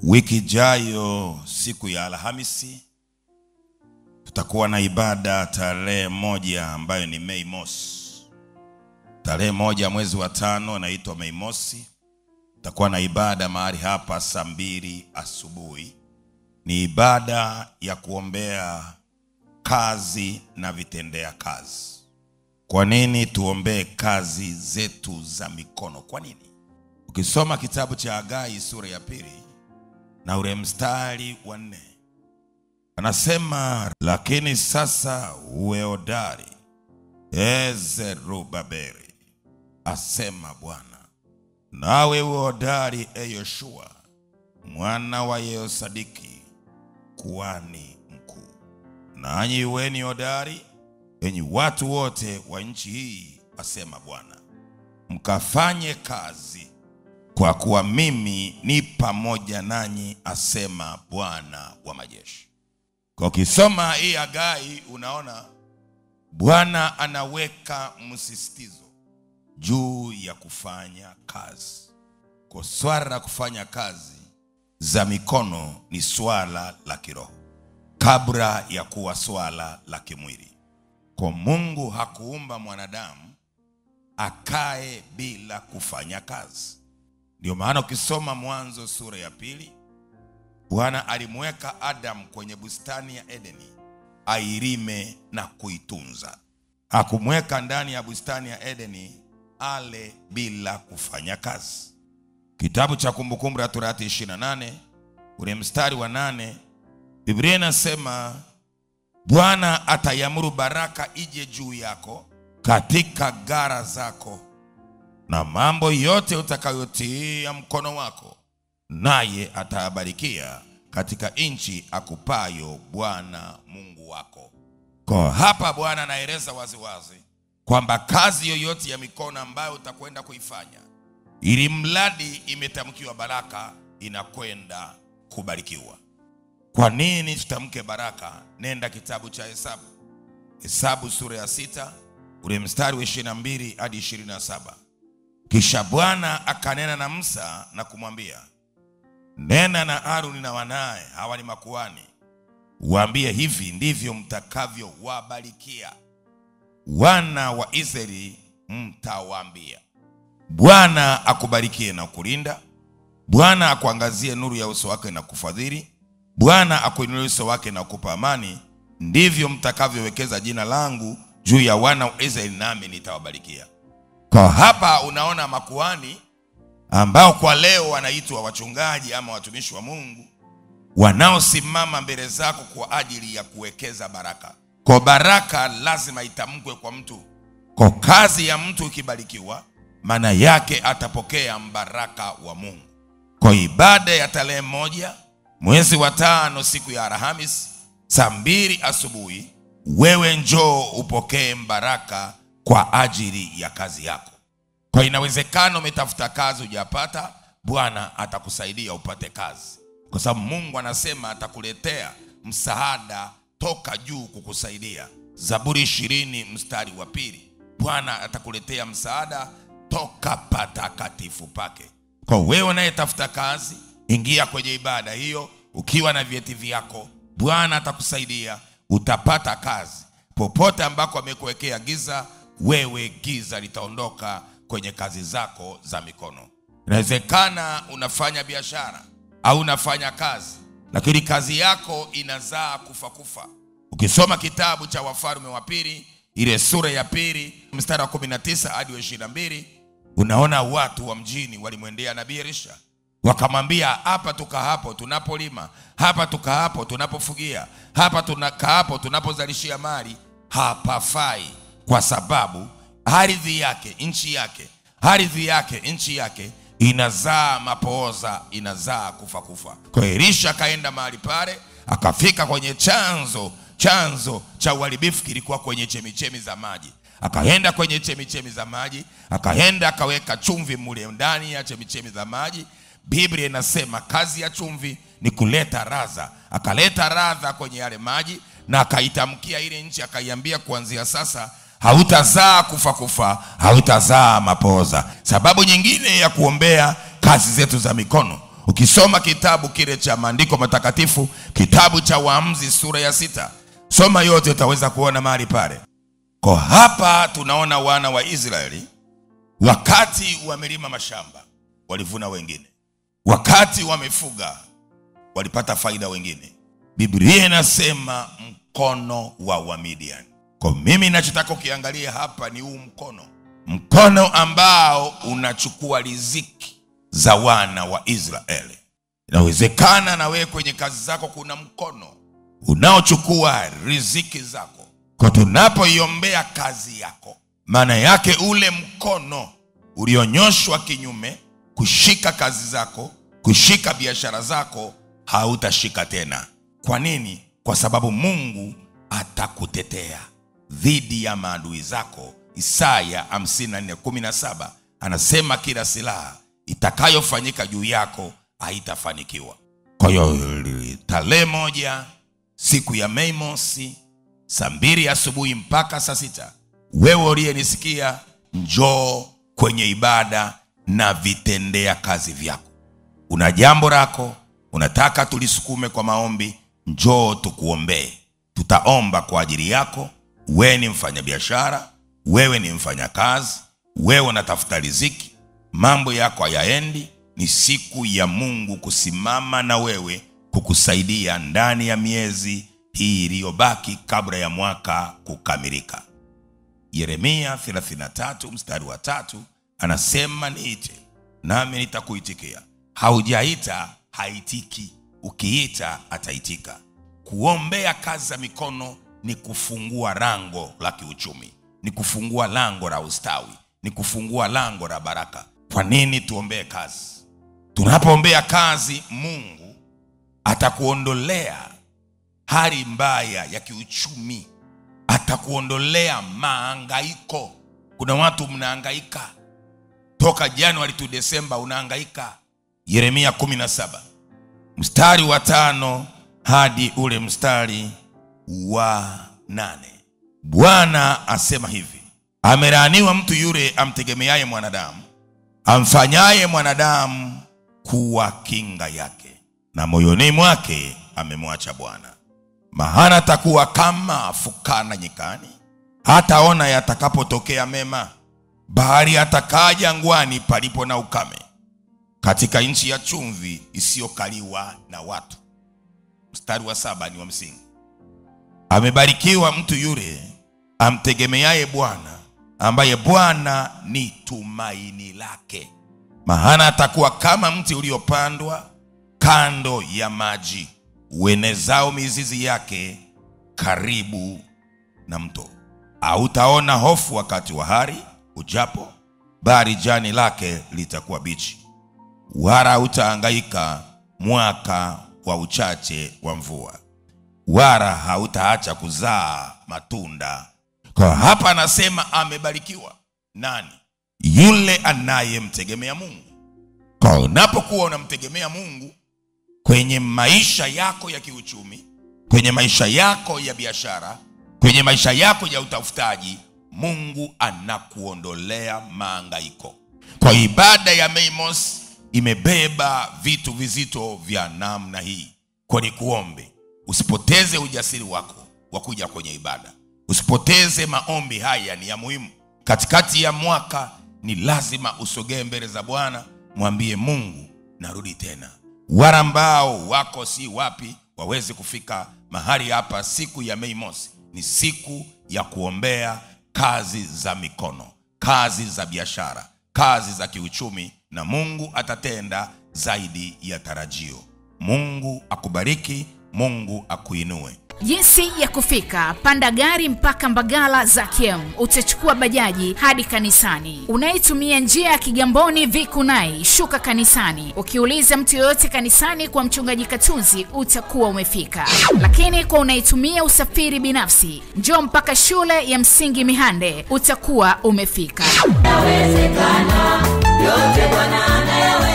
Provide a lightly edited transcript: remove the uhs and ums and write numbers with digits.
Wiki ijayo siku ya Alhamisi tutakuwa na ibada tarehe 1 ambayo ni Mei Mosi. Tarehe 1 mwezi wa 5 inaitwa Mei Mosi. Tutakuwa na ibada mahali hapa saa 2 asubuhi. Ni ibada ya kuombea kazi na vitendea kazi. Kwa nini tuombee kazi zetu za mikono? Kwa nini? Ukisoma kitabu cha Hagai sura ya 2 na ule mstari wa 4, anasema, lakini sasa uwe hodari, Zerubabeli, asema Bwana, nawe uwe hodari, Yoshua mwana wa Yehosadaki, kuhani mkuu. Nanyi uweni hodari, enyi watu wote wa nchi hii, asema Bwana, mkafanye kazi, kwa kuwa mimi ni pamoja nanyi, asema Bwana wa majeshi. Kwa kisoma hii Hagai, unaona Bwana anaweka msisitizo juu ya kufanya kazi. Kwa swala la kufanya kazi za mikono ni swala la kiroho kabla ya kuwa swala la kimwili. Kwa Mungu hakuumba mwanadamu akae bila kufanya kazi. Ndio maana ukisoma Mwanzo sura ya 2, Bwana alimweka Adam kwenye bustani ya Edeni ailime na kuitunza. Hakumweka ndani ya bustani ya Edeni ale bila kufanya kazi. Kitabu cha Kumbukumbu la Torati 28 ule mstari wa 8, Biblia inasema, Bwana ataiamuru baraka ije juu yako katika gara zako na mambo yote utakayotia mkono wako, naye atabarikia katika nchi akupayo Bwana Mungu wako. Kwa hapa Bwana anaeleza waziwazi kwamba kazi yoyote ya mikono ambayo utakwenda kuifanya, ili mradi imetamkiwa baraka, inakwenda kubarikiwa. Kwa nini tutamke baraka? Nenda kitabu cha Hesabu sura ya 6 ule mstari wa 22 hadi 27. Kisha Bwana akanena na Musa na kumwambia, nena na Aroni na wanae, hawa ni makuhani, waambie, hivi ndivyo mtakavyo wabarikia wana wa Israeli, mtawaambia, Bwana akubarikie na kulinda, Bwana akuangazie nuru ya uso wake na kufadhili, Bwana akuinulie uso wake na kukupa amani. Ndivyo mtakavyowekeza jina langu juu ya wana wa Israeli, nami nitawabarikia. Kwa hapa unaona makuhani ambao kwa leo wanaitwa wachungaji ama watumishi wa Mungu, wanaosimama mbele zako kwa ajili ya kuwekeza baraka. Kwa baraka lazima itamkwe kwa mtu. Kwa kazi ya mtu ikibarikiwa, maana yake atapokea mbaraka wa Mungu. Kwa ibada ya tarehe 1 mwezi wa 5 siku ya Alhamisi saa 2 asubuhi, wewe njoo upokee mbaraka kwa ajili ya kazi yako. Kwa inawezekano umetafuta kazi hujapata, Bwana atakusaidia upate kazi. Kwa sababu Mungu anasema atakuletea msaada toka juu kukusaidia. Zaburi 20 mstari wa 2. Bwana atakuletea msaada toka patakatifu pake. Kwa wewe unayetafuta kazi, ingia kwenye ibada hiyo ukiwa na vyeti vyako. Bwana atakusaidia, utapata kazi. Popote ambako amekuwekea giza, wewe giza litaondoka kwenye kazi zako za mikono. Inawezekana unafanya biashara au unafanya kazi, lakini kazi yako inazaa kufa. Ukisoma kitabu cha Wafalme wa 2 ile sura ya 2 mstari wa 19 hadi 22, unaona watu wa mjini walimwendea nabii Elisha, wakamwambia, hapa tuka hapo tunapolima, hapa tuka hapo tunapofugia, hapa tunakaa hapo tunapozalishia mali, hapafai, kwa sababu ardhi yake, nchi yake inazaa mapooza, inazaa kufa. Kwa Elisha akaenda mahali pale, akafika kwenye chanzo cha uharibifu kilikuwa kwenye chemichemi za maji. Akaenda kwenye chemichemi za maji, akaenda akaweka chumvi mule ndani ya chemichemi za maji. Biblia inasema kazi ya chumvi ni kuleta radha. Akaleta radha kwenye yale maji na akaitamkia ile nchi, akaiambia, kuanzia sasa hautazaa kufa, hautazaa mapooza. Sababu nyingine ya kuombea kazi zetu za mikono, Ukisoma kitabu kile cha maandiko matakatifu, kitabu cha Waamuzi sura ya 6, soma yote utaweza kuona mahali pale. Kwa hapa tunaona wana wa Israeli wakati wamelima mashamba walivuna wengine, wakati wamefuga walipata faida wengine. Biblia inasema mkono wa Wamidian. Kwa mimi ninachotaka ukiangalia hapa ni huu mkono ambao unachukua riziki za wana wa Israeli. Inawezekana na wewe kwenye kazi zako kuna mkono unaochukua riziki zako. Kwa tunapoiombea kazi yako, maana yake ule mkono ulionyoshwa kinyume kushika kazi zako, kushika biashara zako, hautashika tena. Kwa nini? Kwa sababu Mungu atakutetea dhidi ya maadui zako. Isaya 54:17 anasema kila silaha itakayofanyika juu yako haitafanikiwa. Kwa hiyo tarehe 1 siku ya Mei Mosi, saa 2 asubuhi mpaka saa 6, wewe uliyenisikia, njoo kwenye ibada na vitendea kazi vyako. Una jambo lako unataka tulisukume kwa maombi, njoo tukuombee. Tutaomba kwa ajili yako. Wewe ni mfanyabiashara, wewe ni mfanyakazi, wewe unatafuta riziki, mambo yako hayaendi, ni siku ya Mungu kusimama na wewe, kukusaidia ndani ya miezi hii iliyobaki kabla ya mwaka kukamilika. Yeremia 33:3 anasema, niite nami nitakuitikia. Haujaita haitiki, ukiita ataitika. Kuombea kazi za mikono ni kufungua lango la kiuchumi, ni kufungua lango la ustawi, ni kufungua lango la baraka. Kwa nini tuombee kazi? Tunapoombea kazi, Mungu atakuondolea hali mbaya ya kiuchumi, atakuondolea mahangaiko. Kuna watu mnahangaika toka Januari to Desemba, unahangaika. Yeremia 17:5 hadi ule mstari wa 8. Bwana asema hivi: amelaaniwa mtu yule amtegemeaye mwanadamu, amfanyaye mwanadamu kuwa kinga yake, na moyoni mwake amemwacha Bwana. Maana atakuwa kama fukara nyikani, hataona yatakapotokea mema, bali atakaa jangwani palipo na ukame, katika nchi ya chumvi isiyokaliwa na watu. Mstari wa 7 ni wa msingi. Amebarikiwa mtu yule amtegemeaye Bwana, ambaye Bwana ni tumaini lake. Maana atakuwa kama mti uliopandwa kando ya maji, uenezao mizizi yake karibu na mto. Hautaona hofu wakati wa hari ujapo, bali jani lake litakuwa bichi. Wala hautahangaika mwaka wa uchache wa mvua, wala hautaacha kuzaa matunda. Kwa hapa anasema amebarikiwa nani? Yule anayemtegemea Mungu. Kwa unapokuwa unamtegemea Mungu kwenye maisha yako ya kiuchumi, kwenye maisha yako ya biashara, kwenye maisha yako ya utafutaji, Mungu anakuondolea mahangaiko. Kwa ibada ya Mei Mosi imebeba vitu vizito vya namna hii. Kwa nikuombe usipoteze ujasiri wako wa kuja kwenye ibada. Usipoteze maombi haya, ni ya muhimu. Katikati ya mwaka ni lazima usogee mbele za Bwana, mwambie Mungu, narudi tena. Wale ambao wako si wapi waweze kufika mahali hapa siku ya Mei Mosi, ni siku ya kuombea kazi za mikono, kazi za biashara, kazi za kiuchumi, na Mungu atatenda zaidi ya tarajio. Mungu akubariki, Mungu akuinue. Jinsi ya kufika: panda gari mpaka Mbagala Zakiem, utachukua bajaji hadi kanisani. Unaitumia njia ya Kigamboni Vikunai, shuka kanisani. Ukiuliza mtu yoyote kanisani kwa mchungaji Katunzi, utakuwa umefika. Lakini kwa unaitumia usafiri binafsi, njoo mpaka shule ya msingi Mihande, utakuwa umefika. Yawezekana, yote Bwana anayaweza.